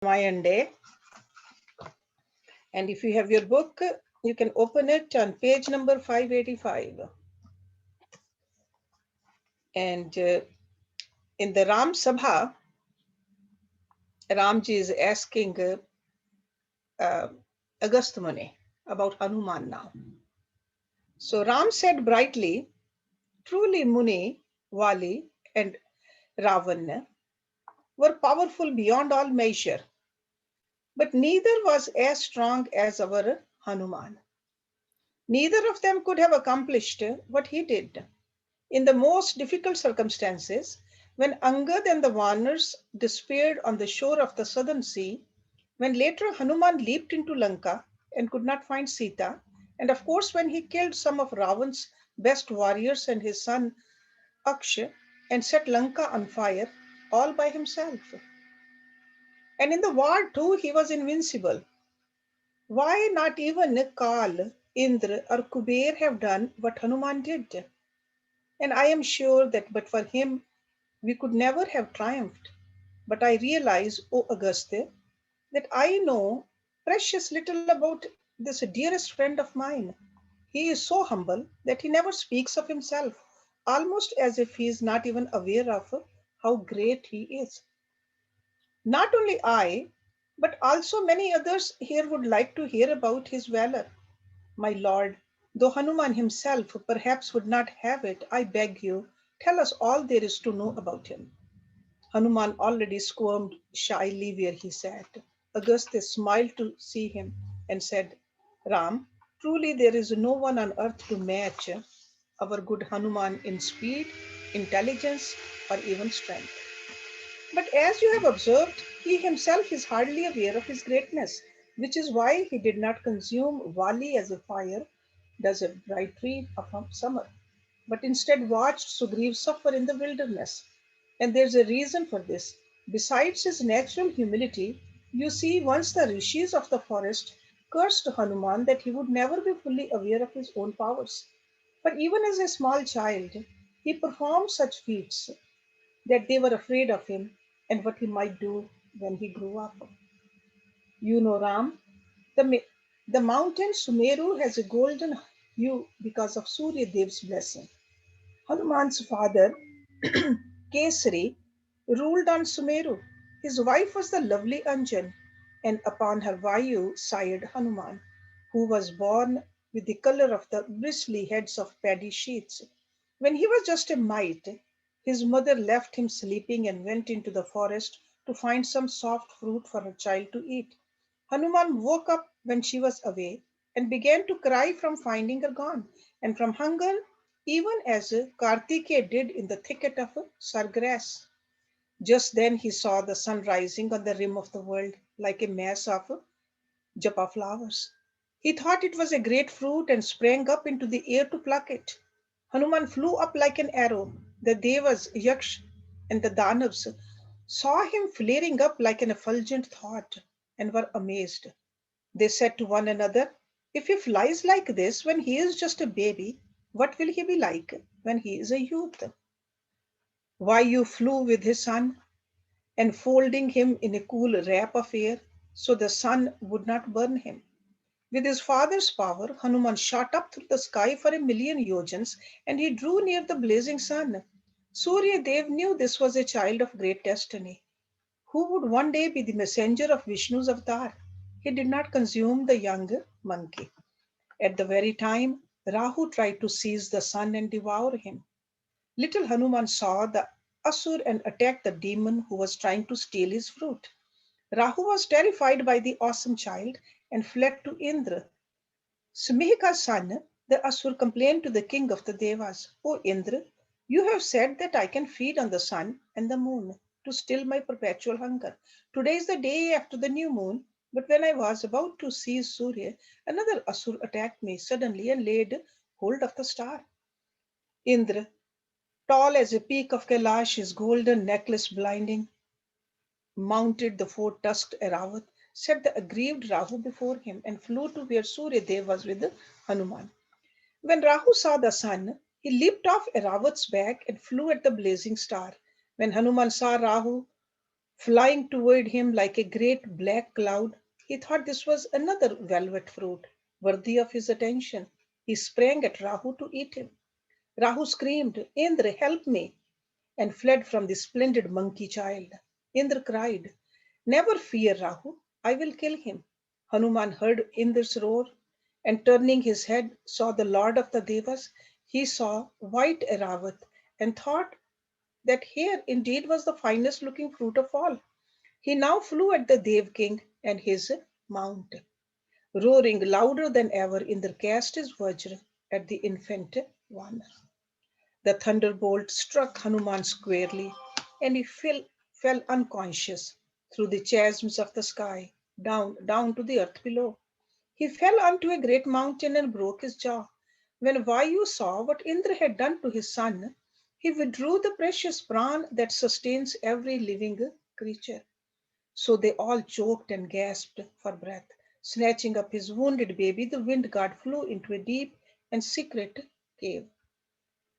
Ramayan Day. And if you have your book, you can open it on page number 585. And in the Ram Sabha, Ramji is asking uh, Agastya Muni about Hanuman now. So Ram said brightly, truly Muni, Vali, and Ravana were powerful beyond all measure, but neither was as strong as our Hanuman. Neither of them could have accomplished what he did. In the most difficult circumstances, when Angad and the Vanars despaired on the shore of the southern sea, when later Hanuman leaped into Lanka and could not find Sita, and of course when he killed some of Ravan's best warriors and his son Akshay and set Lanka on fire all by himself. And in the war too, he was invincible. Why not even Kal, Indra, or Kuber have done what Hanuman did? And I am sure that but for him, we could never have triumphed. But I realize, O Auguste, that I know precious little about this dearest friend of mine. He is so humble that he never speaks of himself, almost as if he is not even aware of how great he is. Not only I, but also many others here would like to hear about his valor. My lord, though Hanuman himself perhaps would not have it, I beg you, tell us all there is to know about him. Hanuman already squirmed shyly where he sat. Augustus smiled to see him and said, Ram, truly there is no one on earth to match our good Hanuman in speed, intelligence, or even strength. But as you have observed, he himself is hardly aware of his greatness, which is why he did not consume Vali as a fire does a bright tree of summer, but instead watched Sugriv suffer in the wilderness. And there's a reason for this. Besides his natural humility, you see, once the rishis of the forest cursed Hanuman that he would never be fully aware of his own powers. For even as a small child, he performed such feats that they were afraid of him and what he might do when he grew up. You know, Ram, the mountain Sumeru has a golden hue because of Surya Dev's blessing. Hanuman's father, Kesari, ruled on Sumeru. His wife was the lovely Anjan, and upon her Vayu sired Hanuman, who was born with the color of the bristly heads of paddy sheets. When he was just a mite, his mother left him sleeping and went into the forest to find some soft fruit for her child to eat. Hanuman woke up when she was away and began to cry from finding her gone, and from hunger, even as Kartikeya did in the thicket of sargrass. Just then he saw the sun rising on the rim of the world like a mass of japa flowers. He thought it was a great fruit and sprang up into the air to pluck it. Hanuman flew up like an arrow. The Devas, Yaksh, and the Danavs saw him flaring up like an effulgent thought and were amazed. They said to one another, if he flies like this when he is just a baby, what will he be like when he is a youth? Vayu flew with his son, enfolding him in a cool wrap of air so the sun would not burn him. With his father's power, Hanuman shot up through the sky for a million yojans and he drew near the blazing sun. Surya Dev knew this was a child of great destiny, who would one day be the messenger of Vishnu's avatar. He did not consume the young monkey. At the very time, Rahu tried to seize the sun and devour him. Little Hanuman saw the Asur and attacked the demon who was trying to steal his fruit. Rahu was terrified by the awesome child and fled to Indra. Smihika's son, the Asur, complained to the king of the Devas, O Indra, you have said that I can feed on the sun and the moon to still my perpetual hunger. Today is the day after the new moon, but when I was about to seize Surya, another Asur attacked me suddenly and laid hold of the star. Indra, tall as a peak of Kailash, his golden necklace blinding, mounted the four-tusked Eravat, set the aggrieved Rahu before him, and flew to where Surya Dev was with Hanuman. When Rahu saw the sun, he leaped off Eravat's back and flew at the blazing star. When Hanuman saw Rahu, flying toward him like a great black cloud. He thought this was another velvet fruit, worthy of his attention. He sprang at Rahu to eat him. Rahu screamed, Indra, help me, and fled from the splendid monkey child. Indra cried, Never fear, Rahu, I will kill him. Hanuman heard Indra's roar, and turning his head, saw the Lord of the Devas. He saw white Aravat, and thought that here indeed was the finest looking fruit of all. He now flew at the Dev king and his mount. Roaring louder than ever, Indra cast his Vajra at the infant Vanar. The thunderbolt struck Hanuman squarely, and he fell unconscious through the chasms of the sky, down to the earth below. He fell onto a great mountain and broke his jaw. When Vayu saw what Indra had done to his son, he withdrew the precious pran that sustains every living creature. So they all choked and gasped for breath. Snatching up his wounded baby, the wind god flew into a deep and secret cave.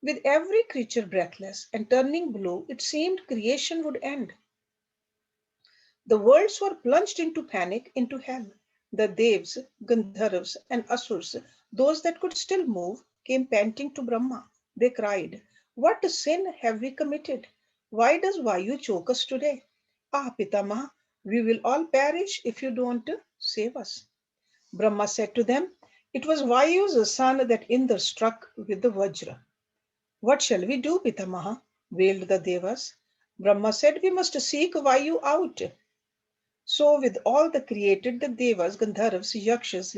With every creature breathless and turning blue, it seemed creation would end. The worlds were plunged into panic, into hell. The Devs, Gandharvas, and Asurs, those that could still move, came panting to Brahma. They cried, What sin have we committed? Why does Vayu choke us today? Ah, Pitama, we will all perish if you don't save us. Brahma said to them, It was Vayu's son that Indra struck with the Vajra. What shall we do, Pitamaha? Wailed the Devas. Brahma said, We must seek Vayu out. So, with all the created, the Devas, Gandharvas, Yakshas,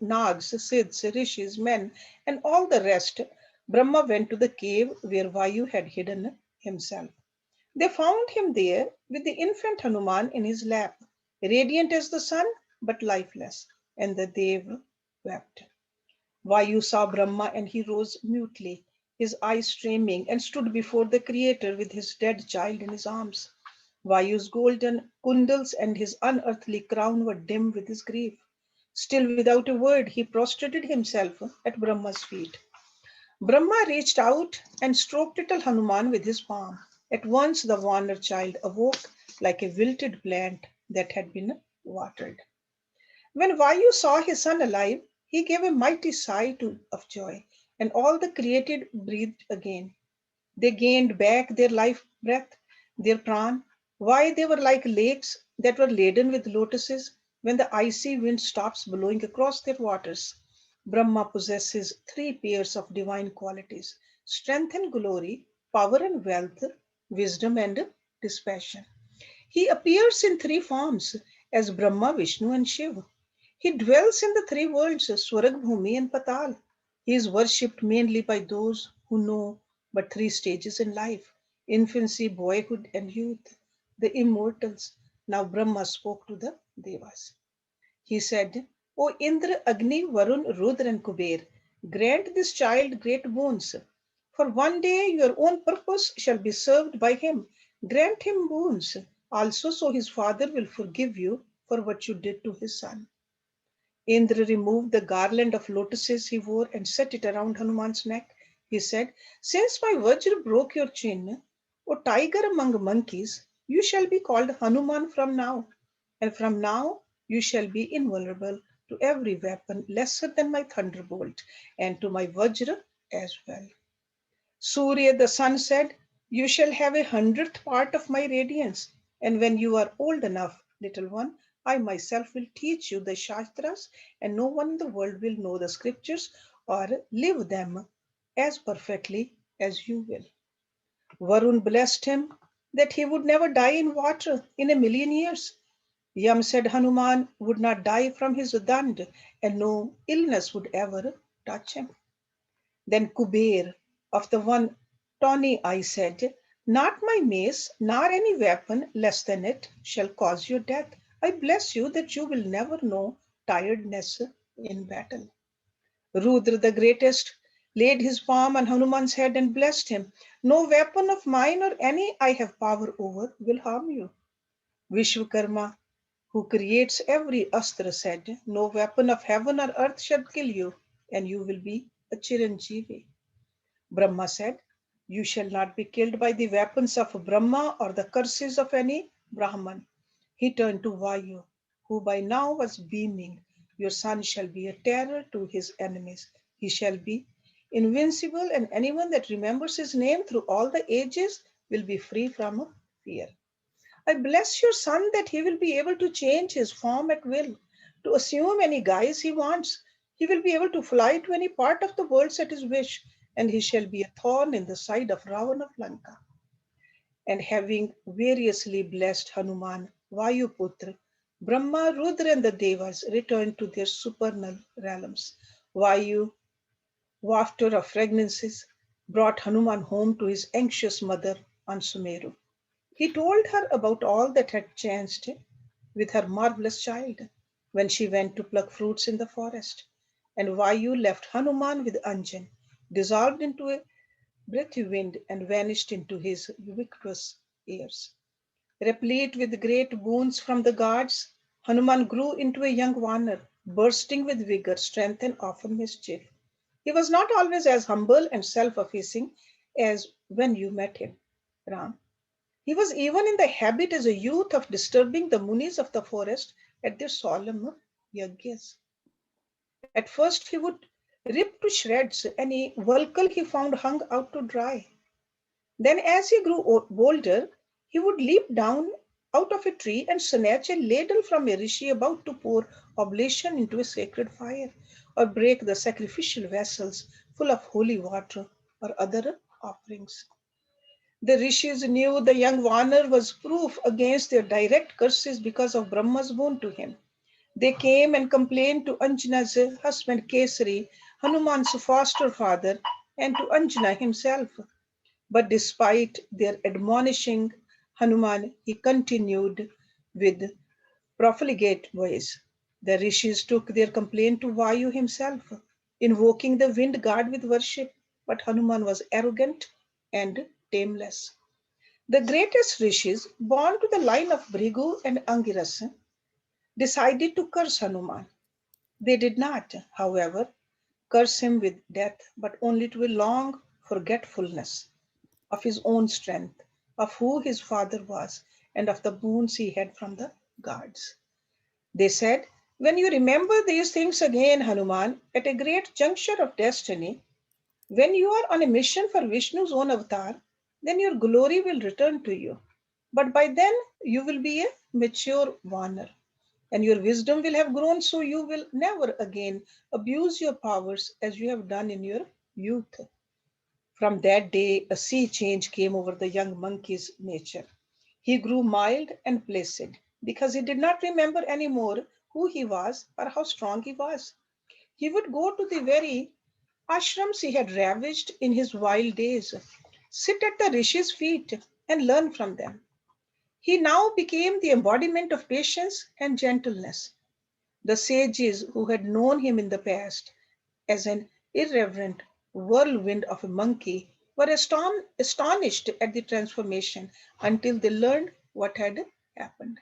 Nags, Siddhs, Rishis, men, and all the rest, Brahma went to the cave where Vayu had hidden himself. They found him there with the infant Hanuman in his lap, radiant as the sun, but lifeless, and the Dev wept. Vayu saw Brahma and he rose mutely, his eyes streaming, and stood before the Creator with his dead child in his arms. Vayu's golden kundals and his unearthly crown were dim with his grief. Still, without a word, he prostrated himself at Brahma's feet. Brahma reached out and stroked little Hanuman with his palm. At once the Vanar child awoke like a wilted plant that had been watered. When Vayu saw his son alive, he gave a mighty sigh of joy, and all the created breathed again. They gained back their life breath, their pran. Why, they were like lakes that were laden with lotuses when the icy wind stops blowing across their waters. Brahma possesses three pairs of divine qualities: strength and glory, power and wealth, wisdom and dispassion. He appears in three forms as Brahma, Vishnu, and Shiva. He dwells in the three worlds, Swarag, Bhumi, and Patal. He is worshipped mainly by those who know but three stages in life: infancy, boyhood, and youth, the immortals. Now Brahma spoke to the Devas. He said, O Indra, Agni, Varun, Rudra, and Kuber, grant this child great boons. For one day your own purpose shall be served by him. Grant him boons also, so his father will forgive you for what you did to his son. Indra removed the garland of lotuses he wore and set it around Hanuman's neck. He said, Since my Vajra broke your chin, O tiger among monkeys, you shall be called Hanuman from now. And from now you shall be invulnerable to every weapon lesser than my thunderbolt, and to my Vajra as well. Surya the sun said, You shall have 100th part of my radiance, and when you are old enough, little one, I myself will teach you the Shastras, and no one in the world will know the scriptures or live them as perfectly as you will. Varun blessed him that he would never die in water in a million years. Yam said Hanuman would not die from his dand, and no illness would ever touch him. Then Kuber, of the one tawny eye, said, Not my mace, nor any weapon less than it, shall cause your death. I bless you that you will never know tiredness in battle. Rudra, the greatest, laid his palm on Hanuman's head and blessed him. No weapon of mine or any I have power over will harm you. Vishwakarma, who creates every astra, said, No weapon of heaven or earth shall kill you, and you will be a Chiranjeevi. Brahma said, You shall not be killed by the weapons of Brahma or the curses of any Brahman. He turned to Vayu, who by now was beaming. Your son shall be a terror to his enemies. He shall be invincible, and anyone that remembers his name through all the ages will be free from fear. I bless your son that he will be able to change his form at will, to assume any guise he wants. He will be able to fly to any part of the world at his wish, and he shall be a thorn in the side of Ravan of Lanka. And having variously blessed Hanuman, Vayuputra, Brahma, Rudra, and the Devas returned to their supernal realms. Vayu, wafter of fragrances, brought Hanuman home to his anxious mother on Sumeru. He told her about all that had chanced with her marvelous child when she went to pluck fruits in the forest. And Vayu left Hanuman with Anjan, dissolved into a breathy wind, and vanished into his ubiquitous ears. Replete with great boons from the gods, Hanuman grew into a young Vanar, bursting with vigor, strength, and often mischief. He was not always as humble and self effacing as when you met him, Ram. He was even in the habit as a youth of disturbing the munis of the forest at their solemn yajnas. At first, he would rip to shreds any vulcal he found hung out to dry. Then, as he grew bolder, he would leap down out of a tree and snatch a ladle from a rishi about to pour oblation into a sacred fire, or break the sacrificial vessels full of holy water or other offerings. The rishis knew the young Vanar was proof against their direct curses because of Brahma's boon to him. They came and complained to Anjana's husband Kesari, Hanuman's foster father, and to Anjana himself. But despite their admonishing Hanuman, he continued with profligate ways. The rishis took their complaint to Vayu himself, invoking the wind god with worship. But Hanuman was arrogant and tameless. The greatest rishis, born to the line of Bhrigu and Angiras, decided to curse Hanuman. They did not, however, curse him with death, but only to a long forgetfulness of his own strength, of who his father was, and of the boons he had from the gods. They said, when you remember these things again, Hanuman, at a great juncture of destiny, when you are on a mission for Vishnu's own avatar, then your glory will return to you. But by then, you will be a mature Vanar, and your wisdom will have grown, so you will never again abuse your powers as you have done in your youth. From that day, a sea change came over the young monkey's nature. He grew mild and placid because he did not remember any more who he was or how strong he was. He would go to the very ashrams he had ravaged in his wild days, sit at the rishis' feet, and learn from them. He now became the embodiment of patience and gentleness. The sages who had known him in the past as an irreverent whirlwind of a monkey were astonished at the transformation until they learned what had happened.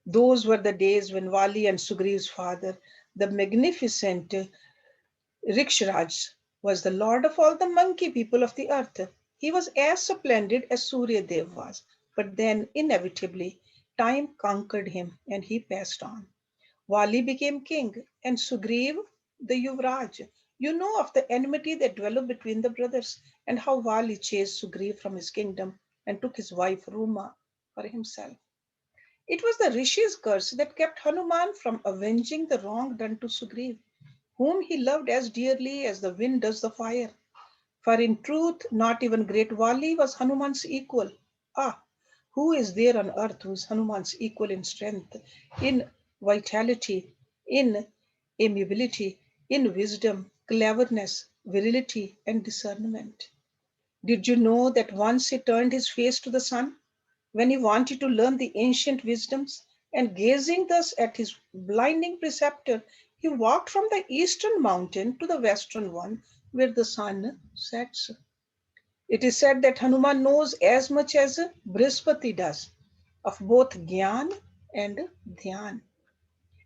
Those were the days when Vali and Sugriv's father, the magnificent Rikshraj, was the lord of all the monkey people of the earth. He was as splendid as Surya Dev was, but then inevitably time conquered him and he passed on. Vali became king and Sugriv the Yuvraj. You know of the enmity that developed between the brothers and how Vali chased Sugriv from his kingdom and took his wife Ruma for himself. It was the Rishi's curse that kept Hanuman from avenging the wrong done to Sugriv, whom he loved as dearly as the wind does the fire. For in truth, not even great Vali was Hanuman's equal. Ah, who is there on earth who is Hanuman's equal in strength, in vitality, in amiability, in wisdom, cleverness, virility, and discernment? Did you know that once he turned his face to the sun when he wanted to learn the ancient wisdoms, and gazing thus at his blinding preceptor, he walked from the eastern mountain to the western one where the sun sets? It is said that Hanuman knows as much as Brihaspati does of both Gyan and Dhyan.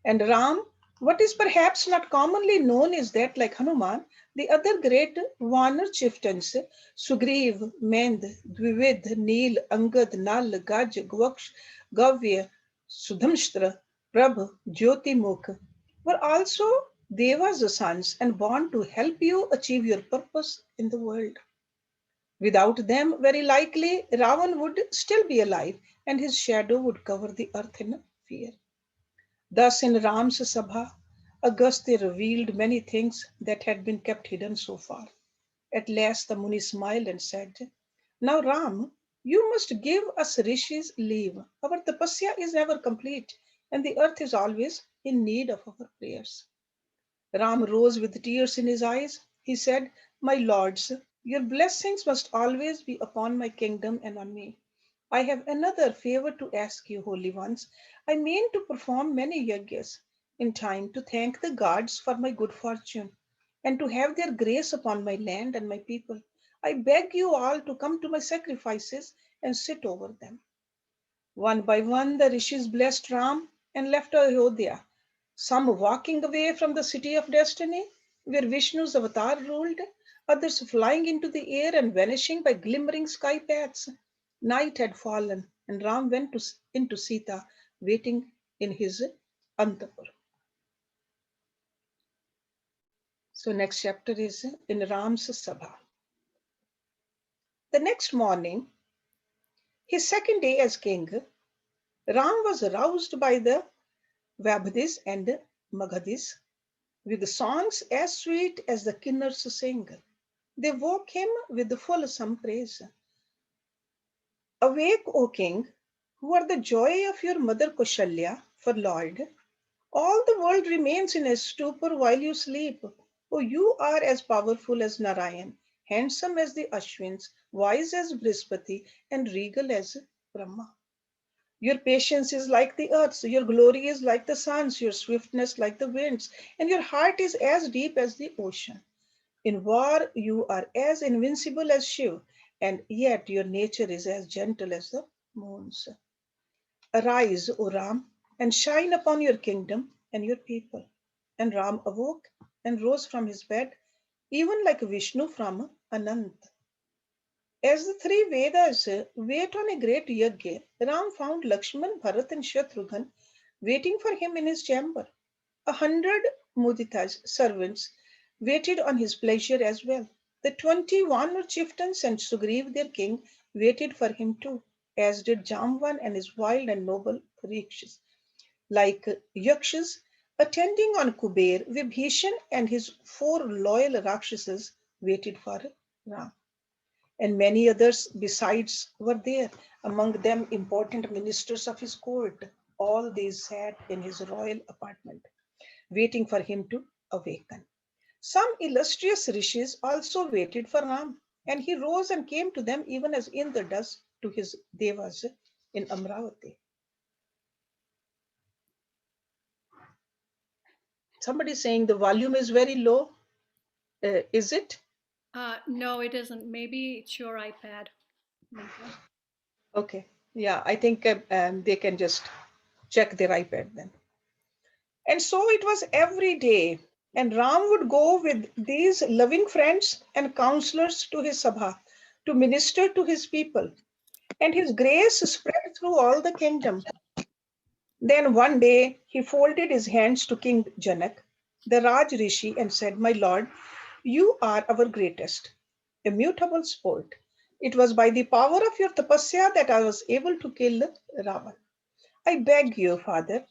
And Ram, what is perhaps not commonly known is that, like Hanuman, the other great Vanar chieftains, Sugriv, Mend, Dvivid, Neel, Angad, Nal, Gaj, Gvaksh, Gavya, Sudhamshtra, Prabh, Jyotimukh were also Deva's sons and born to help you achieve your purpose in the world. Without them, very likely Ravan would still be alive and his shadow would cover the earth in fear. Thus, in Ram's Sabha, Agastya revealed many things that had been kept hidden so far. At last, the Muni smiled and said, "Now, Ram, you must give us rishis leave. Our tapasya is never complete, and the earth is always in need of our prayers." Ram rose with tears in his eyes. He said, "My lords, your blessings must always be upon my kingdom and on me. I have another favor to ask you, holy ones. I mean to perform many yajnas in time to thank the gods for my good fortune and to have their grace upon my land and my people. I beg you all to come to my sacrifices and sit over them." One by one, the rishis blessed Ram and left Ayodhya, some walking away from the city of destiny, where Vishnu's avatar ruled, others flying into the air and vanishing by glimmering sky paths. Night had fallen, and Ram went into Sita, waiting in his Antapur. So, next chapter is in Ram's Sabha. The next morning, his second day as king, Ram was roused by the Vabhadis and Magadhis with songs as sweet as the kinnars sing. They woke him with the fulsome praise. "Awake, O king, who are the joy of your mother Kaushalya, for Lord. All the world remains in a stupor while you sleep. Oh, you are as powerful as Narayan, handsome as the Ashwins, wise as Brihaspati, and regal as Brahma. Your patience is like the earth, your glory is like the suns, your swiftness like the winds, and your heart is as deep as the ocean. In war, you are as invincible as Shiv, and yet your nature is as gentle as the moons. Arise, O Ram, and shine upon your kingdom and your people." And Ram awoke and rose from his bed, even like Vishnu from Anant. As the three Vedas wait on a great yajna, Ram found Lakshman, Bharat, and Shatrughan waiting for him in his chamber. 100 Muditas servants waited on his pleasure as well. The 21 chieftains and Sugriv, their king, waited for him too, as did Jamvan and his wild and noble Rikshas. Like Yakshas, attending on Kuber, Vibhishan and his four loyal Rakshasas waited for Ram. And many others besides were there, among them important ministers of his court. All these sat in his royal apartment, waiting for him to awaken. Some illustrious rishis also waited for Ram, and he rose and came to them even as Indra does to his devas in Amravati. Somebody saying the volume is very low. Is it? No, it isn't. Maybe it's your iPad. Maybe. Okay. Yeah, I think they can just check their iPad then. And so it was every day. And Ram would go with these loving friends and counselors to his Sabha to minister to his people. And his grace spread through all the kingdom. Then one day he folded his hands to King Janak, the Raj Rishi, and said, "My lord, you are our greatest, immutable sport. It was by the power of your tapasya that I was able to kill Ravan. I beg you, father,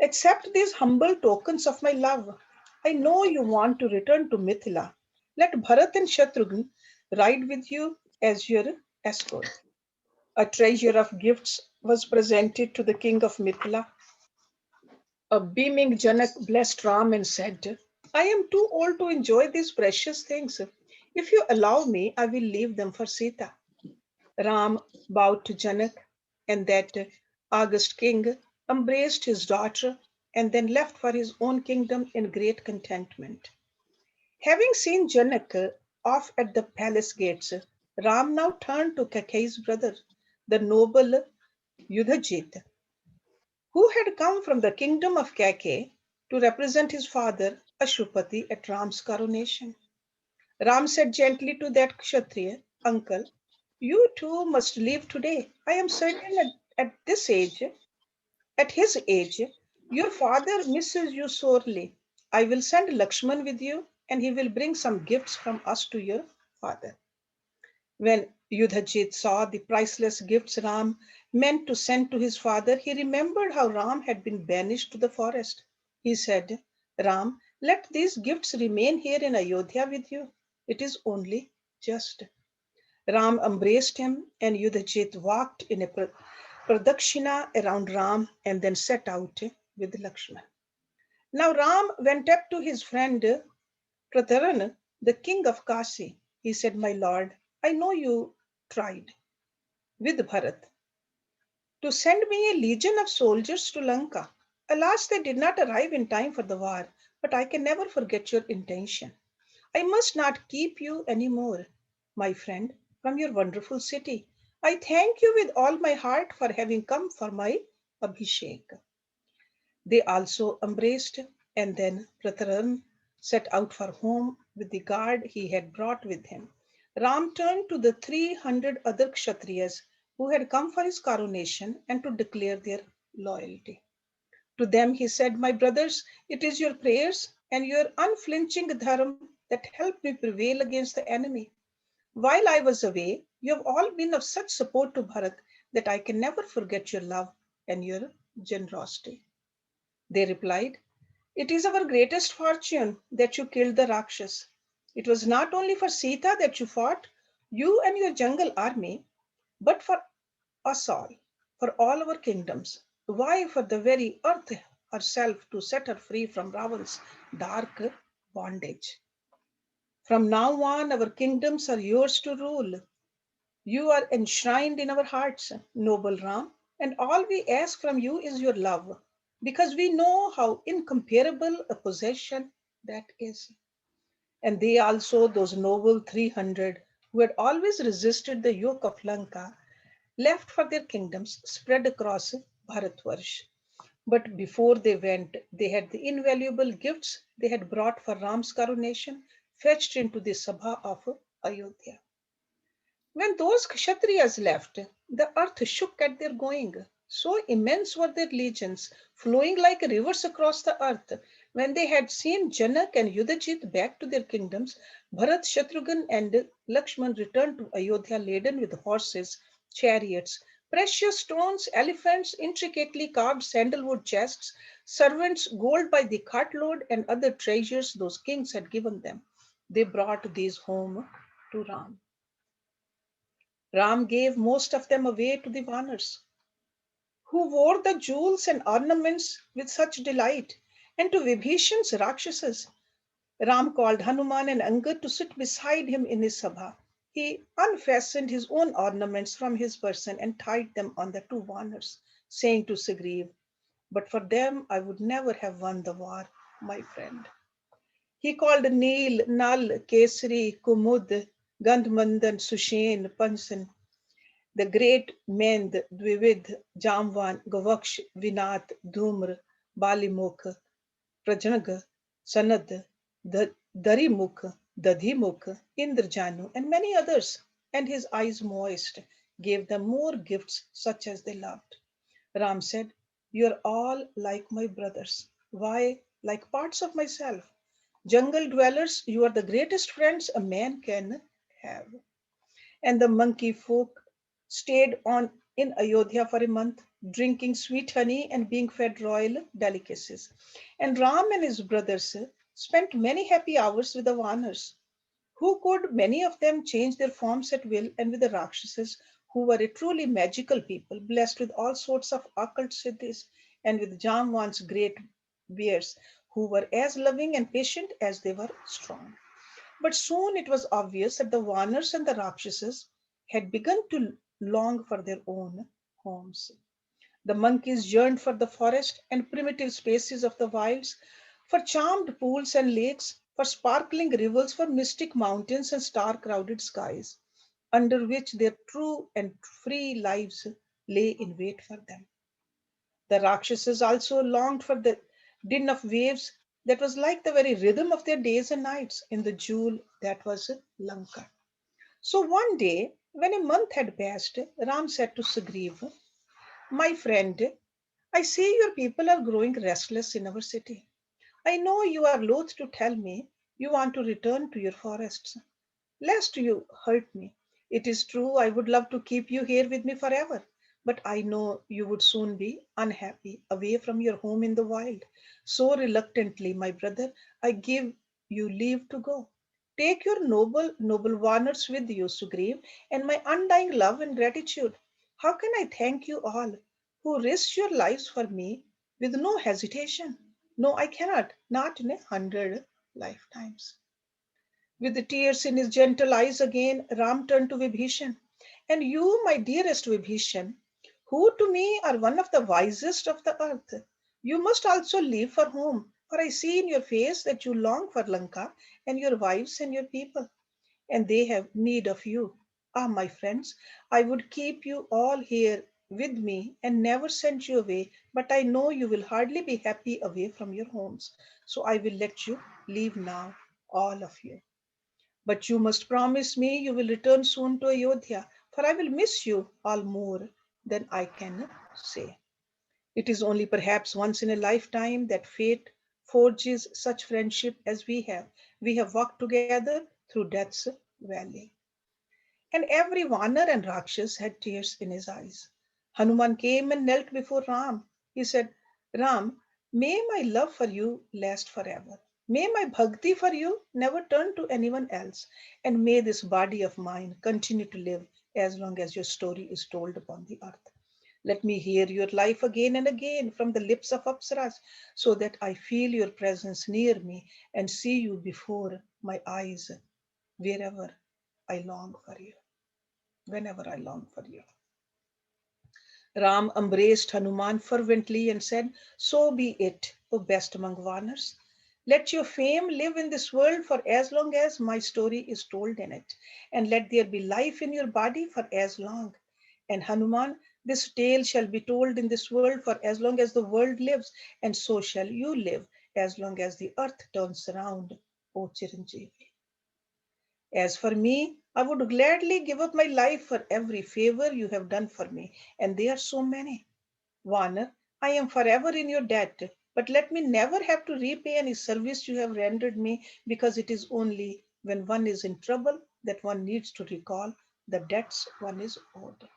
accept these humble tokens of my love. I know you want to return to Mithila. Let Bharat and Shatrughan ride with you as your escort." A treasure of gifts was presented to the king of Mithila. A beaming Janak blessed Ram and said, "I am too old to enjoy these precious things. If you allow me, I will leave them for Sita." Ram bowed to Janak, and that august king embraced his daughter and then left for his own kingdom in great contentment. Having seen Janak off at the palace gates, Ram now turned to Kakei's brother, the noble Yudhajit, who had come from the kingdom of Kakei to represent his father Ashupati at Ram's coronation. Ram said gently to that Kshatriya, "Uncle, you too must leave today. I am certain at this age At his age, your father misses you sorely. I will send Lakshman with you, and he will bring some gifts from us to your father. When Yudhajit saw the priceless gifts Ram meant to send to his father, he remembered how Ram had been banished to the forest. He said, Ram, let these gifts remain here in Ayodhya with you. It is only just. Ram embraced him, and Yudhajit walked in a pradakshina around Ram and then set out with Lakshman. Now Ram went up to his friend Pratharan, the king of Kasi. He said, My lord, I know you tried with Bharat to send me a legion of soldiers to Lanka. Alas, they did not arrive in time for the war, but I can never forget your intention. I must not keep you any more, my friend, from your wonderful city. I thank you with all my heart for having come for my Abhishek. They also embraced, and then Pratharan set out for home with the guard he had brought with him. Ram turned to the 300 other Kshatriyas who had come for his coronation and to declare their loyalty. To them he said, My brothers, it is your prayers and your unflinching dharma that helped me prevail against the enemy. While I was away, you have all been of such support to Bharat that I can never forget your love and your generosity. They replied, It is our greatest fortune that you killed the Rakshas. It was not only for Sita that you fought, you and your jungle army, but for us all, for all our kingdoms. Why, for the very earth herself to set her free from Ravan's dark bondage. From now on, our kingdoms are yours to rule. You are enshrined in our hearts, noble Ram, and all we ask from you is your love, because we know how incomparable a possession that is. And they also, those noble 300 who had always resisted the yoke of Lanka, left for their kingdoms spread across Bharatvarsh. But before they went, they had the invaluable gifts they had brought for Ram's coronation fetched into the Sabha of Ayodhya. When those Kshatriyas left, the earth shook at their going. So immense were their legions, flowing like rivers across the earth. When they had seen Janak and Yudhajit back to their kingdoms, Bharat, Shatrughan, and Lakshman returned to Ayodhya laden with horses, chariots, precious stones, elephants, intricately carved sandalwood chests, servants, gold by the cartload, and other treasures those kings had given them. They brought these home to Ram. Ram gave most of them away to the Vanars, who wore the jewels and ornaments with such delight, and to Vibhishan's Rakshasas. Ram called Hanuman and Angad to sit beside him in his sabha. He unfastened his own ornaments from his person and tied them on the two Vanars, saying to Sugriv, But for them I would never have won the war, my friend. He called Neel, Nal, Kesari, Kumud, Gandhmandan, Sushen, Pansan, the great Mend, Dvivid, Jamvan, Gavaksh, Vinat, Dhumr, Balimukh, Prajanag, Sanad, Darimukh, Dadhimukh, Indrajanu, and many others, and his eyes moist, gave them more gifts such as they loved. Ram said, You are all like my brothers. Why, like parts of myself. Jungle dwellers, you are the greatest friends a man can have. And the monkey folk stayed on in Ayodhya for a month, drinking sweet honey and being fed royal delicacies. And Ram and his brothers spent many happy hours with the Vanars, who could many of them change their forms at will, and with the Rakshasas, who were a truly magical people, blessed with all sorts of occult siddhis, and with Jamvan's great bears, who were as loving and patient as they were strong. But soon it was obvious that the Vanars and the Rakshasas had begun to long for their own homes. The monkeys yearned for the forest and primitive spaces of the wilds, for charmed pools and lakes, for sparkling rivers, for mystic mountains and star crowded skies, under which their true and free lives lay in wait for them. The Rakshasas also longed for the din of waves that was like the very rhythm of their days and nights in the jewel that was Lanka. So one day, when a month had passed, Ram said to Sugriva, My friend, I see your people are growing restless in our city. I know you are loath to tell me you want to return to your forests, lest you hurt me. It is true, I would love to keep you here with me forever, but I know you would soon be unhappy away from your home in the wild. So reluctantly, my brother, I give you leave to go. Take your noble warners with you, Sugriv, and my undying love and gratitude. How can I thank you all who risked your lives for me with no hesitation? No, I cannot, not in 100 lifetimes. With the tears in his gentle eyes again, Ram turned to Vibhishan. And you, my dearest Vibhishan, who to me are one of the wisest of the earth, you must also leave for home, for I see in your face that you long for Lanka and your wives and your people, and they have need of you. Ah, my friends, I would keep you all here with me and never send you away, but I know you will hardly be happy away from your homes. So I will let you leave now, all of you. But you must promise me you will return soon to Ayodhya, for I will miss you all more than I can say. It is only perhaps once in a lifetime that fate forges such friendship as we have. We have walked together through death's valley. And every Vanar and Rakshas had tears in his eyes. Hanuman came and knelt before Ram. He said, Ram, may my love for you last forever. May my bhakti for you never turn to anyone else. And may this body of mine continue to live as long as your story is told upon the earth. Let me hear your life again and again from the lips of Apsaras, so that I feel your presence near me and see you before my eyes wherever I long for you, whenever I long for you. Ram embraced Hanuman fervently and said, so be it, O best among Vanars. Let your fame live in this world for as long as my story is told in it, and let there be life in your body for as long. And Hanuman, this tale shall be told in this world for as long as the world lives, and so shall you live as long as the earth turns around, O Chiranjeevi. As for me, I would gladly give up my life for every favor you have done for me, and they are so many. Warner, I am forever in your debt, but let me never have to repay any service you have rendered me, because it is only when one is in trouble that one needs to recall the debts one is owed.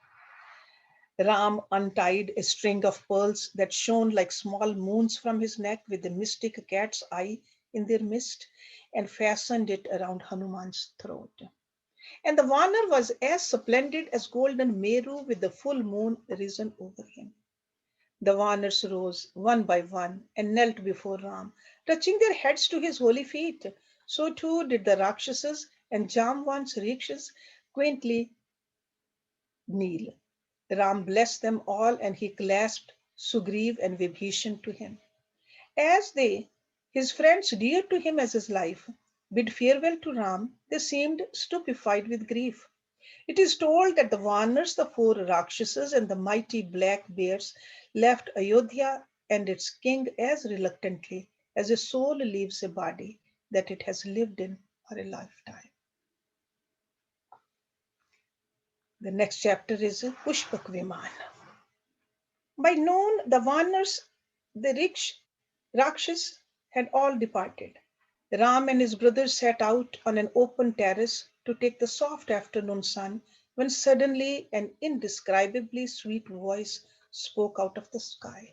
Ram untied a string of pearls that shone like small moons from his neck with the mystic cat's eye in their midst and fastened it around Hanuman's throat. And the Vanar was as splendid as golden Meru with the full moon risen over him. The Vanars rose one by one and knelt before Ram, touching their heads to his holy feet. So too did the Rakshasas and Jamvans Rikshas quaintly kneel. Ram blessed them all and he clasped Sugriv and Vibhishan to him. As they, his friends dear to him as his life, bid farewell to Ram, they seemed stupefied with grief. It is told that the Vanars, the four Rakshasas, and the mighty black bears left Ayodhya and its king as reluctantly as a soul leaves a body that it has lived in for a lifetime. The next chapter is Pushpaka Viman. By noon, the Vanars, the rich Rakshas, had all departed. Ram and his brothers set out on an open terrace to take the soft afternoon sun when suddenly an indescribably sweet voice spoke out of the sky.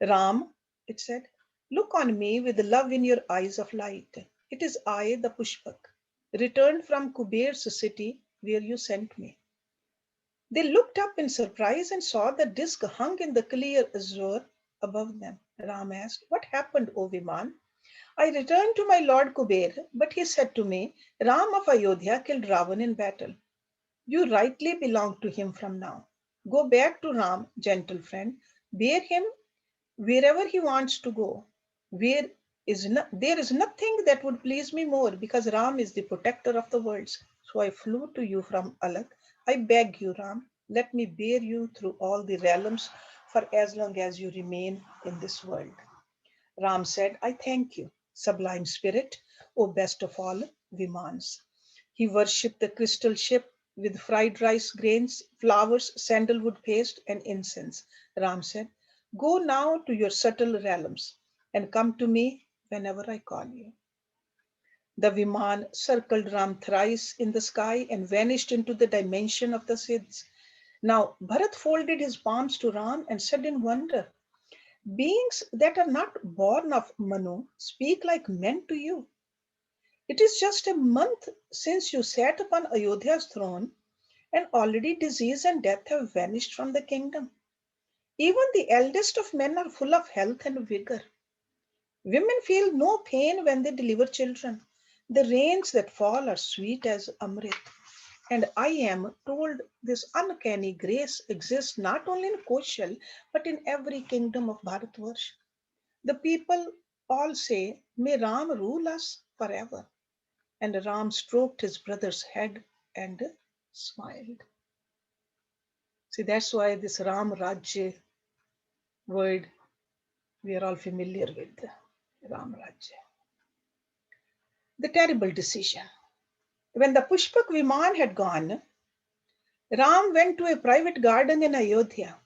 Ram, it said, look on me with love in your eyes of light. It is I, the Pushpak, returned from Kuber's city where you sent me. They looked up in surprise and saw the disk hung in the clear azure above them. Ram asked, what happened, O Viman? I returned to my lord Kuber, but he said to me, Ram of Ayodhya killed Ravan in battle. You rightly belong to him from now. Go back to Ram, gentle friend. Bear him wherever he wants to go. Where there is nothing that would please me more because Ram is the protector of the worlds. So I flew to you from Alak. I beg you, Ram, let me bear you through all the realms for as long as you remain in this world. Ram said, I thank you, sublime spirit, O best of all Vimans. He worshipped the crystal ship with fried rice grains, flowers, sandalwood paste, and incense. Ram said, Go now to your subtle realms and come to me whenever I call you. The Viman circled Ram thrice in the sky and vanished into the dimension of the Siddhs. Now Bharat folded his palms to Ram and said in wonder, beings that are not born of Manu speak like men to you. It is just a month since you sat upon Ayodhya's throne, and already disease and death have vanished from the kingdom. Even the eldest of men are full of health and vigor. Women feel no pain when they deliver children. The rains that fall are sweet as Amrit. And I am told this uncanny grace exists not only in Koshal but in every kingdom of Bharatvarsh. The people all say, may Ram rule us forever. And Ram stroked his brother's head and smiled. See, that's why this Ram Rajya word we are all familiar with. Ram Rajya. The terrible decision. When the Pushpak Viman had gone, Ram went to a private garden in Ayodhya,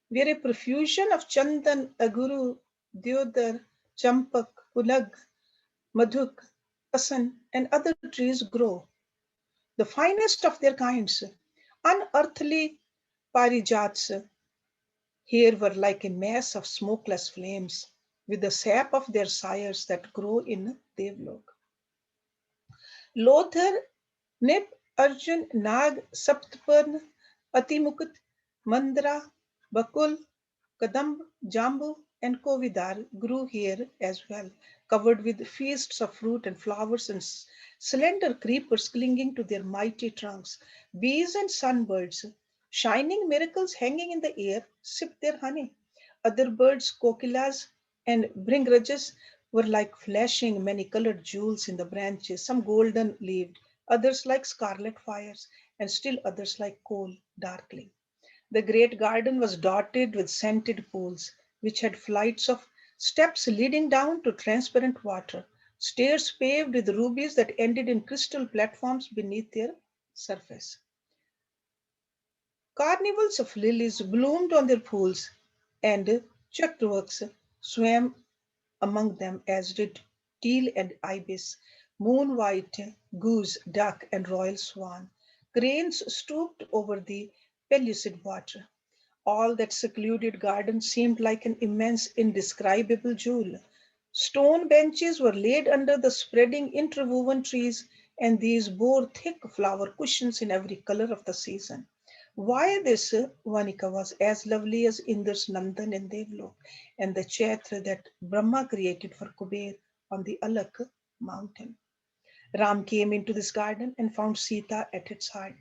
where a profusion of chandan, aguru, deodar, champak, ulag, madhuk, asan, and other trees grow, the finest of their kinds, unearthly parijats. Here were like a mass of smokeless flames, with the sap of their sires that grow in Devlok. Lothar, Nip, Arjun, Nag, Saptaparn, Atimukut, Mandra, Bakul, Kadamb, Jambu, and Kovidar grew here as well, covered with feasts of fruit and flowers and slender creepers clinging to their mighty trunks. Bees and sunbirds, shining miracles hanging in the air, sipped their honey. Other birds, kokilas and bringrages, were like flashing many colored jewels in the branches, some golden leaved, others like scarlet fires, and still others like coal darkling. The great garden was dotted with scented pools, which had flights of steps leading down to transparent water, stairs paved with rubies that ended in crystal platforms beneath their surface. Carnivals of lilies bloomed on their pools, and chakrawaks swam among them, as did teal and ibis, moon white goose, duck, and royal swan. Cranes stooped over the pellucid water. All that secluded garden seemed like an immense, indescribable jewel. Stone benches were laid under the spreading interwoven trees, and these bore thick flower cushions in every color of the season. Why this Vanika was as lovely as Indra's Nandan in Devlok, and the Chaitra that Brahma created for Kuber on the Alak mountain. Ram came into this garden and found Sita at its heart,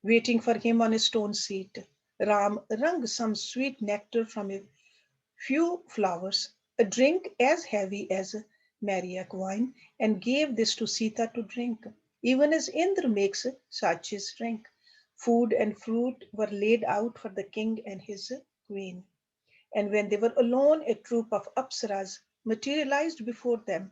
waiting for him on a stone seat. Ram wrung some sweet nectar from a few flowers, a drink as heavy as Mariac wine, and gave this to Sita to drink, even as Indra makes Sachi's drink. Food and fruit were laid out for the king and his queen. And when they were alone, a troop of apsaras materialized before them,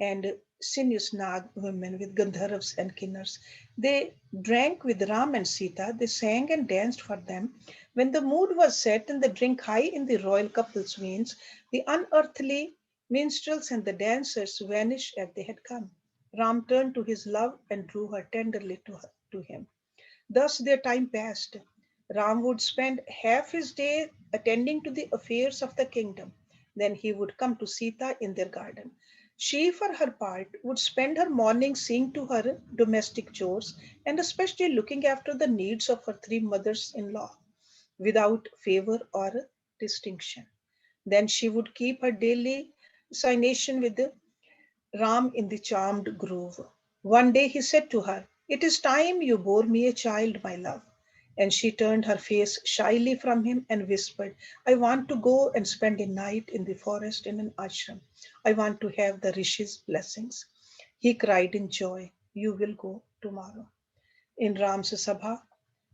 and sinuous Nag women with Gandharvas and Kinnars. They drank with Ram and Sita, they sang and danced for them. When the mood was set and the drink high in the royal couple's veins, the unearthly minstrels and the dancers vanished as they had come. Ram turned to his love and drew her tenderly to him. Thus their time passed. Ram would spend half his day attending to the affairs of the kingdom. Then he would come to Sita in their garden. She, for her part, would spend her morning seeing to her domestic chores and especially looking after the needs of her three mothers in law without favor or distinction. Then she would keep her daily assignation with Ram in the charmed grove. One day he said to her, it is time you bore me a child, my love. And she turned her face shyly from him and whispered, I want to go and spend a night in the forest in an ashram. I want to have the Rishi's blessings. He cried in joy, you will go tomorrow. In Ram's Sabha,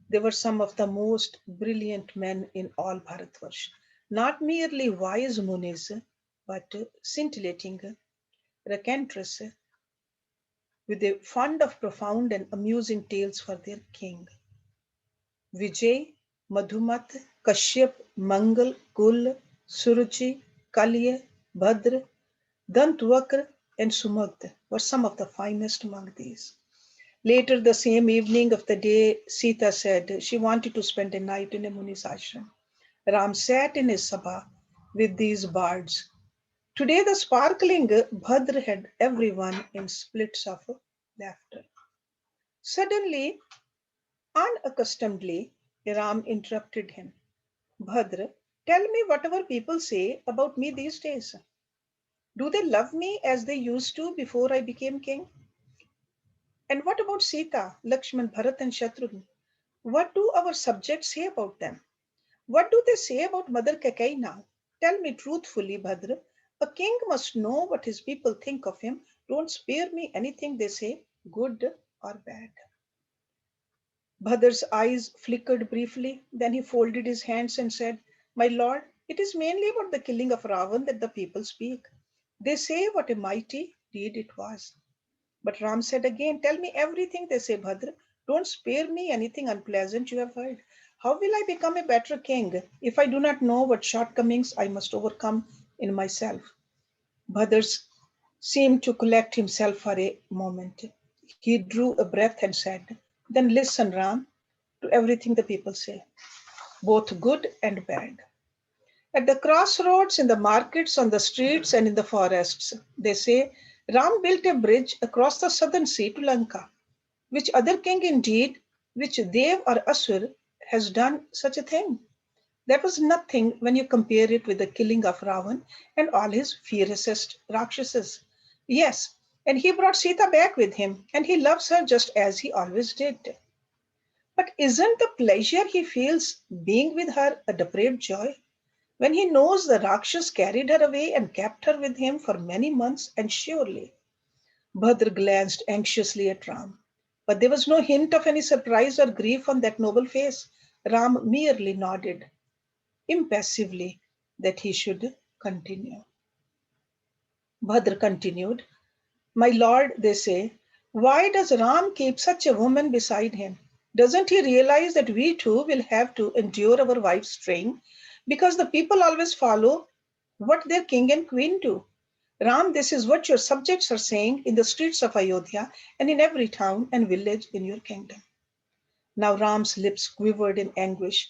there were some of the most brilliant men in all Bharatvarsh. Not merely wise munis, but scintillating recanters with a fund of profound and amusing tales for their king. Vijay, Madhumat, Kashyap, Mangal, Kul, Suruchi, Kalye, Bhadra, Dantwakra, and Sumagda were some of the finest among these. Later, the same evening of the day, Sita said she wanted to spend a night in a Muni's ashram. Ram sat in his sabha with these bards. Today, the sparkling Bhadra had everyone in splits of laughter. Suddenly, unaccustomedly, Ram interrupted him. Bhadra, tell me whatever people say about me these days. Do they love me as they used to before I became king? And what about Sita, Lakshman, Bharat, and Shatrughan? What do our subjects say about them? What do they say about Mother Kakai now? Tell me truthfully, Bhadra. A king must know what his people think of him. Don't spare me anything they say, good or bad. Bhadra's eyes flickered briefly. Then he folded his hands and said, My lord, it is mainly about the killing of Ravan that the people speak. They say what a mighty deed it was. But Ram said again, Tell me everything they say, Bhadra. Don't spare me anything unpleasant you have heard. How will I become a better king if I do not know what shortcomings I must overcome in myself? Bhadra seemed to collect himself for a moment. He drew a breath and said, Then listen, Ram, to everything the people say, both good and bad. At the crossroads, in the markets, on the streets, and in the forests, they say Ram built a bridge across the southern sea to Lanka. Which other king indeed, which Dev or Asur, has done such a thing? That was nothing when you compare it with the killing of Ravan and all his fiercest Rakshasas. Yes, and he brought Sita back with him, and he loves her just as he always did. But isn't the pleasure he feels being with her a depraved joy? When he knows the Rakshas carried her away and kept her with him for many months, and surely. Bhadra glanced anxiously at Ram. But there was no hint of any surprise or grief on that noble face. Ram merely nodded impassively that he should continue. Bhadra continued, My lord, they say, why does Ram keep such a woman beside him? Doesn't he realize that we too will have to endure our wife's strain? Because the people always follow what their king and queen do. Ram, this is what your subjects are saying in the streets of Ayodhya and in every town and village in your kingdom. Now Ram's lips quivered in anguish,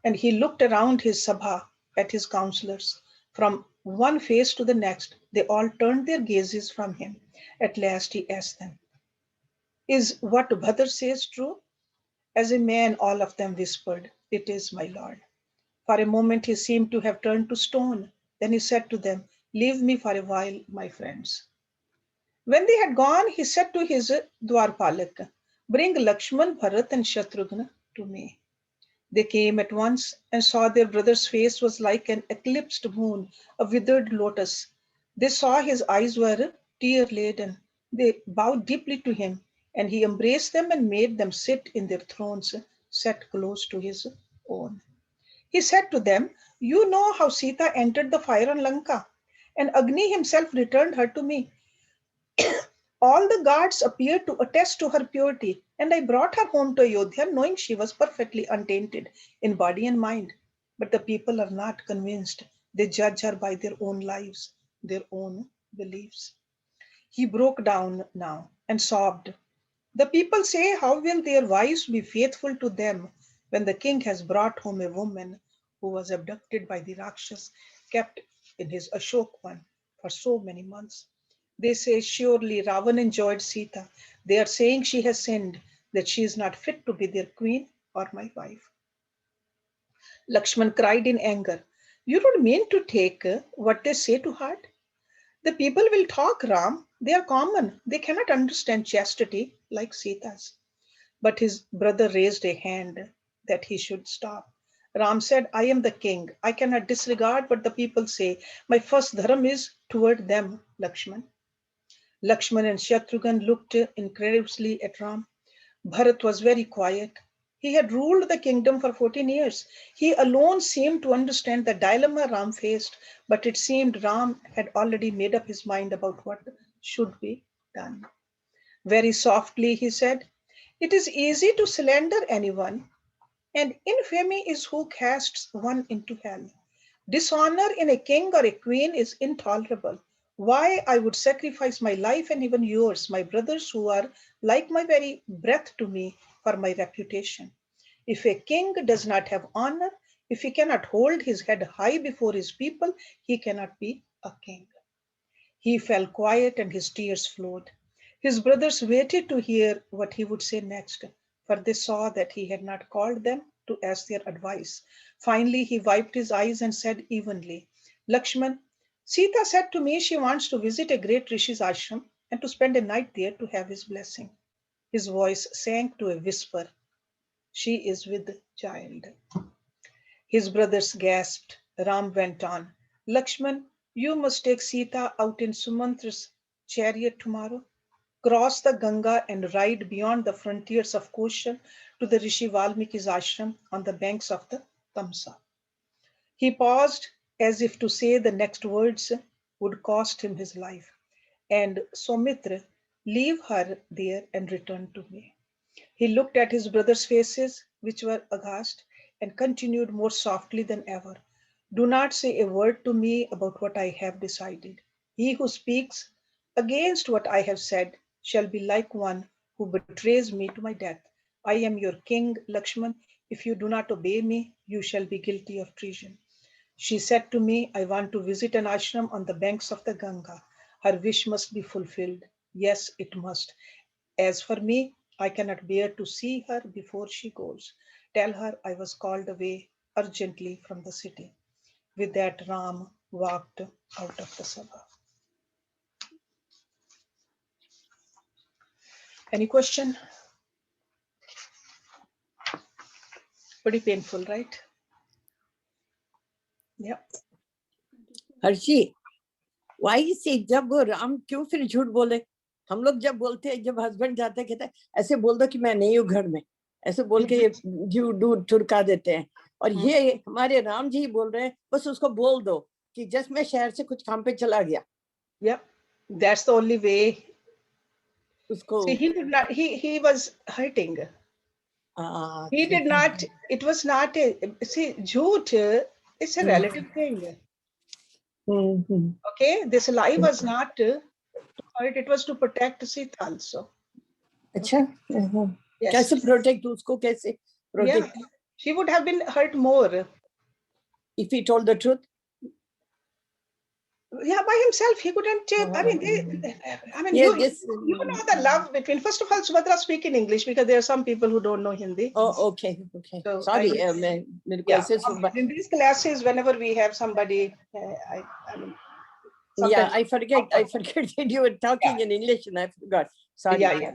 and he looked around his sabha at his counselors. From one face to the next, they all turned their gazes from him. At last he asked them, Is what Bhadr says true? As a man, all of them whispered, It is, my lord. For a moment he seemed to have turned to stone. Then he said to them, Leave me for a while, my friends. When they had gone, he said to his Dwarpalak, Bring Lakshman, Bharat, and Shatrugna to me. They came at once and saw their brother's face was like an eclipsed moon, a withered lotus. They saw his eyes were tear laden. They bowed deeply to him, and he embraced them and made them sit in their thrones set close to his own. He said to them, You know how Sita entered the fire on Lanka, and Agni himself returned her to me. All the guards appeared to attest to her purity, and I brought her home to Ayodhya knowing she was perfectly untainted in body and mind. But the people are not convinced. They judge her by their own lives, their own beliefs. He broke down now and sobbed. The people say, How will their wives be faithful to them when the king has brought home a woman who was abducted by the Rakshas, kept in his Ashokvan for so many months? They say, Surely Ravan enjoyed Sita. They are saying she has sinned, that she is not fit to be their queen or my wife. Lakshman cried in anger, You don't mean to take what they say to heart? The people will talk, Ram. They are common. They cannot understand chastity like Sita's. But his brother raised a hand that he should stop. Ram said, I am the king. I cannot disregard what the people say. My first dharma is toward them, Lakshman. Lakshman and Shatrughan looked incredulously at Ram. Bharat was very quiet. He had ruled the kingdom for 14 years. He alone seemed to understand the dilemma Ram faced, but it seemed Ram had already made up his mind about what should be done. Very softly, he said, It is easy to slander anyone, and infamy is who casts one into hell. Dishonor in a king or a queen is intolerable. Why I would sacrifice my life and even yours, my brothers who are like my very breath to me, for my reputation. If a king does not have honor, if he cannot hold his head high before his people, he cannot be a king. He fell quiet and his tears flowed. His brothers waited to hear what he would say next, for they saw that he had not called them to ask their advice. Finally, he wiped his eyes and said evenly, Lakshman, Sita said to me she wants to visit a great Rishi's ashram and to spend a night there to have his blessing. His voice sank to a whisper. She is with child. His brothers gasped. Ram went on. Lakshman, you must take Sita out in Sumantra's chariot tomorrow, cross the Ganga and ride beyond the frontiers of Kosha to the Rishi Valmiki's ashram on the banks of the Tamsa. He paused as if to say the next words would cost him his life. And Somitra, leave her there and return to me. He looked at his brothers' faces, which were aghast, and continued more softly than ever. Do not say a word to me about what I have decided. He who speaks against what I have said shall be like one who betrays me to my death. I am your king, Lakshman. If you do not obey me, you shall be guilty of treason. She said to me, I want to visit an ashram on the banks of the Ganga. Her wish must be fulfilled. Yes, it must. As for me, I cannot bear to see her before she goes. Tell her I was called away urgently from the city. With that, Ram walked out of the Sabha. Any question? Pretty painful, right? Yeah. Harshi, why say जब वो राम क्यों फिर झूठ बोले? हम लोग जब बोलते हैं, जब हस्बैंड जाते कहते हैं ऐसे बोल दो कि मैं नहीं हूँ घर में, ऐसे बोल के झूठ दूर चुरका देते हैं. और ये हमारे राम जी बोल रहे हैं बस उसको बोल दो कि जस्ट मैं शहर से कुछ काम पे चला गया. Yeah, that's the only way. उसको See, he did not. He was hurting. He did not. It was not a. See, jhoot. It's a relative thing. Okay, this lie was not to hurt. It was to protect Sita also. अच्छा, Yes. कैसे protect उसको, कैसे Yeah, protect? she would have been hurt more. If he told the truth? Yeah, by himself, he couldn't. I mean, Yeah, you know the love between. First of all, Subhadra speak in English because there are some people who don't know Hindi. Oh, okay. So Sorry, yeah, in these classes, whenever we have somebody, I mean, yeah, I forget that you were talking in English and I forgot. Sorry. Yeah.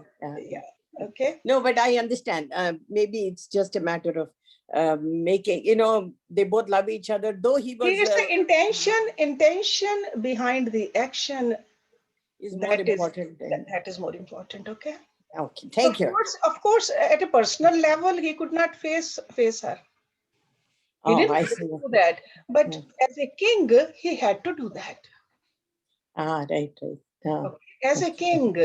Okay. No, but I understand. Maybe it's just a matter of making, they both love each other, though he was. It's the intention behind the action is more important. That is more important. Okay. Okay. Thank you. Of course, at a personal level, he could not face her. He didn't do that. But as a king, he had to do that. Right. Okay. As a king,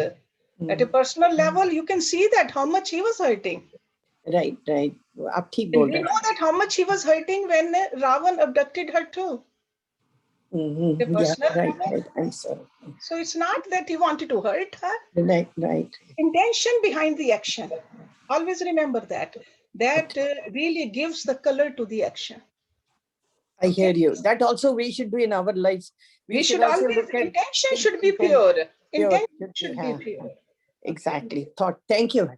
at a personal level, you can see that how much he was hurting. Right. And we know that how much he was hurting when Ravan abducted her too. Right. I'm sorry. So it's not that he wanted to hurt her. Right. Intention behind the action. Always remember that. That really gives the color to the action. I hear you. That also we should do in our lives. We should also always, intention should be pure. Intention should be pure. Exactly. Thank you.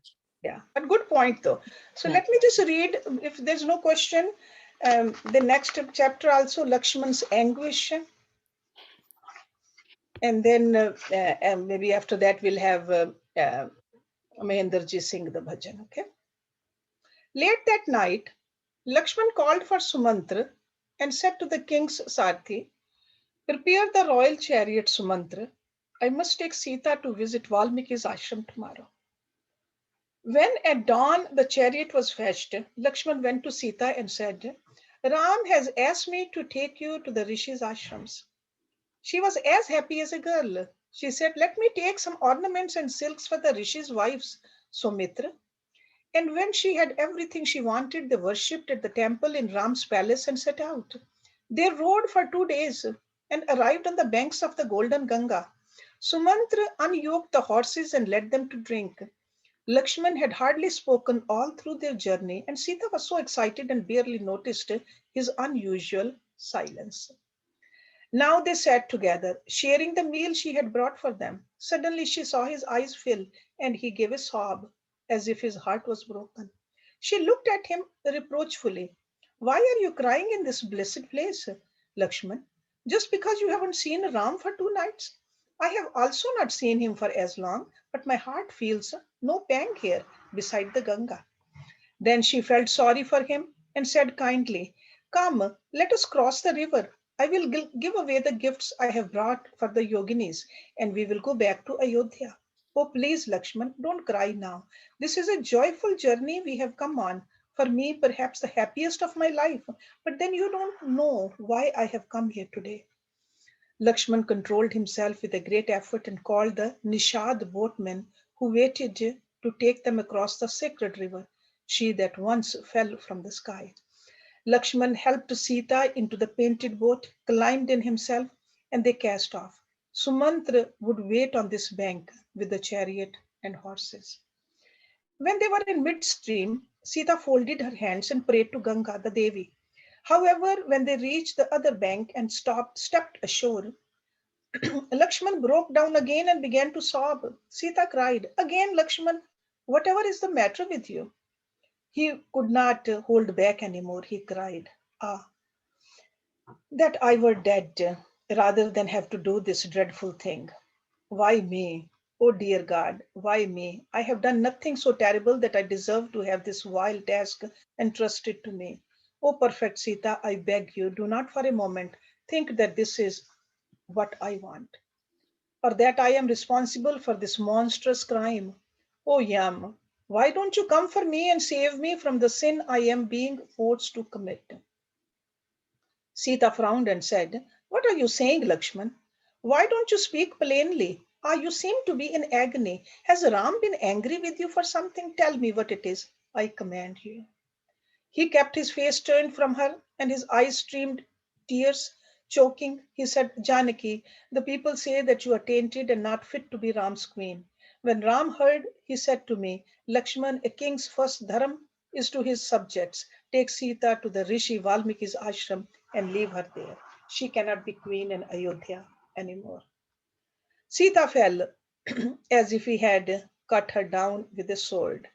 Yeah, but good point though. So let me just read, if there's no question, the next chapter also, Lakshman's anguish. And then maybe after that we'll have Mahendraji sing the bhajan, okay? Late that night, Lakshman called for Sumantra and said to the king's Sarthi, prepare the royal chariot, Sumantra. I must take Sita to visit Valmiki's ashram tomorrow. When at dawn the chariot was fetched, Lakshman went to Sita and said, Ram has asked me to take you to the Rishi's ashrams. She was as happy as a girl. She said, let me take some ornaments and silks for the Rishi's wives, Sumitra. And when she had everything she wanted, they worshipped at the temple in Ram's palace and set out. They rode for 2 days and arrived on the banks of the golden Ganga. Sumantra unyoked the horses and led them to drink. Lakshman had hardly spoken all through their journey, and Sita was so excited and barely noticed his unusual silence. Now they sat together, sharing the meal she had brought for them. Suddenly she saw his eyes fill, and he gave a sob, as if his heart was broken. She looked at him reproachfully. Why are you crying in this blessed place, Lakshman? Just because you haven't seen Ram for 2 nights? I have also not seen him for as long, but my heart feels no pang here beside the Ganga. Then she felt sorry for him and said kindly, come, let us cross the river. I will give away the gifts I have brought for the yoginis, and we will go back to Ayodhya. Oh, please, Lakshman, don't cry now. This is a joyful journey we have come on. For me, perhaps the happiest of my life. But then you don't know why I have come here today. Lakshman controlled himself with a great effort and called the Nishad boatmen who waited to take them across the sacred river, she that once fell from the sky. Lakshman helped Sita into the painted boat, climbed in himself, and they cast off. Sumantra would wait on this bank with the chariot and horses. When they were in midstream, Sita folded her hands and prayed to Ganga, the Devi. However, when they reached the other bank and stepped ashore, Lakshman broke down again and began to sob. Sita cried, again, Lakshman, whatever is the matter with you? He could not hold back anymore. He cried, ah, that I were dead rather than have to do this dreadful thing. Why me? Oh dear God, why me? I have done nothing so terrible that I deserve to have this vile task entrusted to me. Oh perfect Sita, I beg you, do not for a moment think that this is what I want, or that I am responsible for this monstrous crime. Oh Yam, why don't you come for me and save me from the sin I am being forced to commit? Sita frowned and said, what are you saying, Lakshman? Why don't you speak plainly? Ah, you seem to be in agony. Has Ram been angry with you for something? Tell me what it is. I command you. He kept his face turned from her, and his eyes streamed tears. Choking, he said, Janaki, the people say that you are tainted and not fit to be Ram's queen. When Ram heard, he said to me, Lakshman, a king's first dharma is to his subjects. Take Sita to the Rishi Valmiki's ashram and leave her there. She cannot be queen in Ayodhya anymore. Sita fell as if he had cut her down with a sword.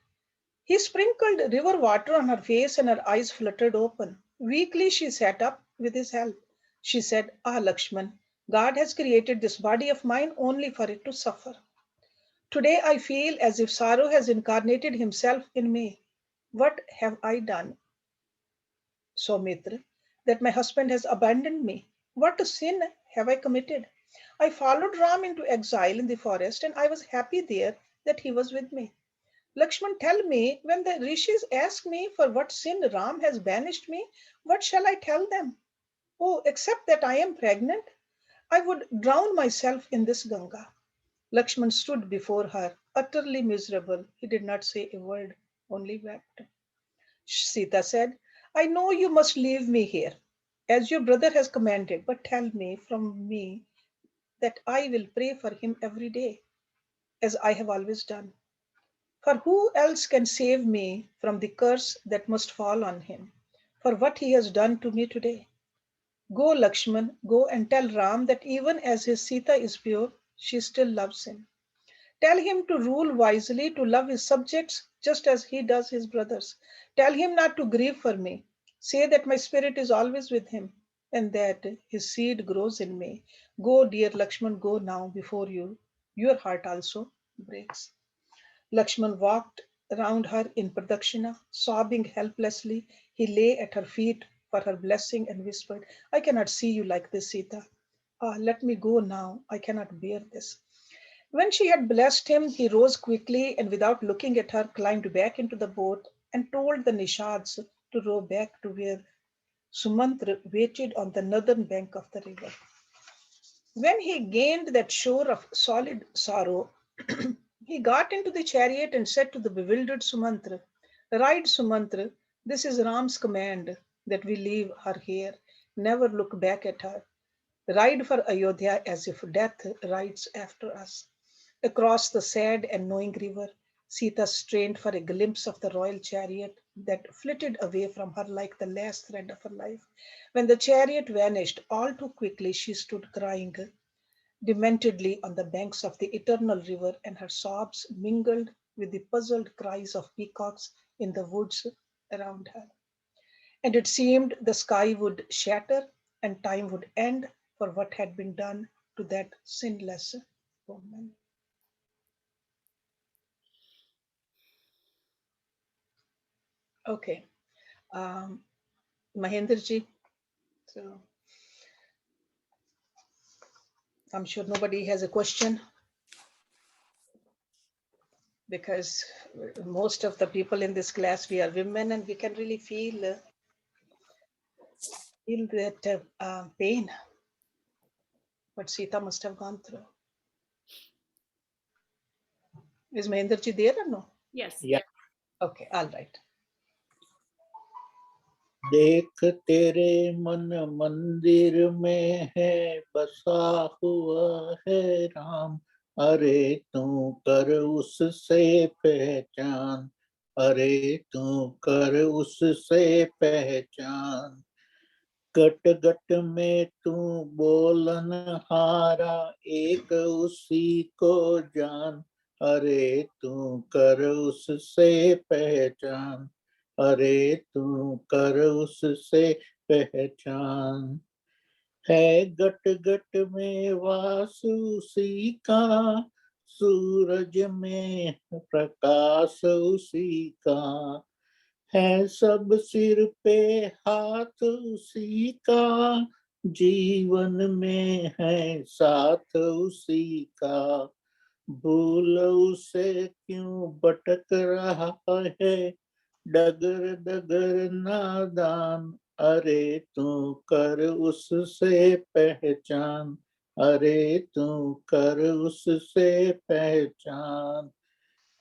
He sprinkled river water on her face and her eyes fluttered open. Weakly she sat up with his help. She said, ah, Lakshman, God has created this body of mine only for it to suffer. Today I feel as if sorrow has incarnated himself in me. What have I done, Soumitra, that my husband has abandoned me? What sin have I committed? I followed Ram into exile in the forest and I was happy there that he was with me. Lakshman, tell me, when the rishis ask me for what sin Ram has banished me, what shall I tell them? Oh, except that I am pregnant, I would drown myself in this Ganga. Lakshman stood before her, utterly miserable. He did not say a word, only wept. Sita said, I know you must leave me here, as your brother has commanded, but tell me from me that I will pray for him every day, as I have always done. For who else can save me from the curse that must fall on him for what he has done to me today? Go, Lakshman, go and tell Ram that even as his Sita is pure, she still loves him. Tell him to rule wisely, to love his subjects just as he does his brothers. Tell him not to grieve for me. Say that my spirit is always with him and that his seed grows in me. Go, dear Lakshman, go now before your heart also breaks. Lakshman walked around her in pradakshina, sobbing helplessly. He lay at her feet for her blessing and whispered, I cannot see you like this, Sita. Ah, let me go now. I cannot bear this. When she had blessed him, he rose quickly and without looking at her, climbed back into the boat and told the Nishads to row back to where Sumantra waited on the northern bank of the river. When he gained that shore of solid sorrow, he got into the chariot and said to the bewildered Sumantra, Ride, Sumantra, this is Ram's command that we leave her here. never look back at her. Ride for Ayodhya as if death rides after us. Across the sad and knowing river, Sita strained for a glimpse of the royal chariot that flitted away from her like the last thread of her life. When the chariot vanished all too quickly, she stood crying dementedly on the banks of the eternal river, and her sobs mingled with the puzzled cries of peacocks in the woods around her. And it seemed the sky would shatter and time would end for what had been done to that sinless woman. Okay, um, Mahendraji. So I'm sure nobody has a question because most of the people in this class, we are women, and we can really feel that pain what Sita must have gone through. Is Mahendraji there or no? Yes. Yeah. Okay, all right. देख तेरे मन मंदिर में है बसा हुआ है राम, अरे तू कर उससे पहचान, अरे तू कर उससे पहचान। गट गट में तू बोलन हारा, एक उसी को जान, अरे तू कर उससे पहचान, अरे तू कर उससे पहचान। है गट गट में वास उसी का, सूरज में प्रकाश उसी का, है सब सिर पे हाथ उसी का, जीवन में है साथ उसी का। भूल उसे क्यों भटक रहा है, डगर डगर नादान, अरे तू कर उससे पहचान, अरे तू कर उससे पहचान।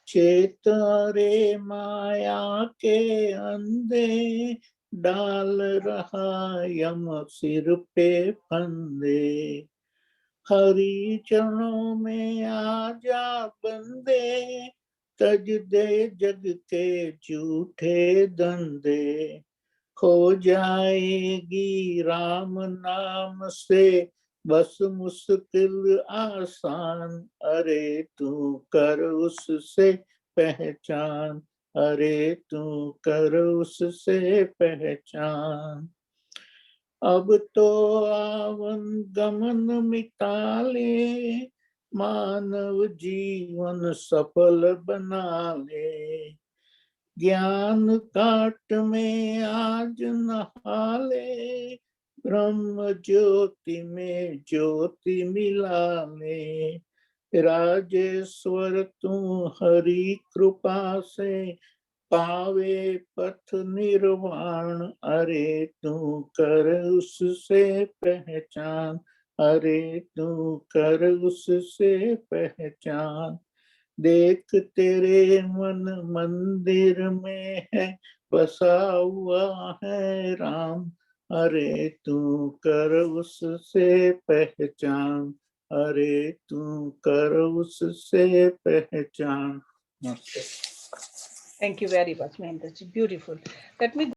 चेत रे माया के अंधे, डाल रहा यम सिर पे फंदे, हरि चरणों में आ जा बंदे, तज दे जग के झूठे धंधे। खो जाएगी राम नाम से बस मुश्किल आसान, अरे तू कर उससे पहचान, अरे तू कर उससे पहचान। अब तो आवन गमन मिटा ले, मानव जीवन सफल बना ले। ज्ञान काट में आज नहा ले, ब्रह्म ज्योति में ज्योति मिला ले। राजेश्वर तू हरि कृपा से पावे पथ निर्वाण, अरे तू कर उससे पहचान, अरे तू कर उससे पहचान। देख तेरे मन मंदिर में है बसा हुआ है राम, अरे तू कर उससे पहचान, अरे तू कर उससे पहचान। Thank you very much, Mahendraji. Beautiful. Let me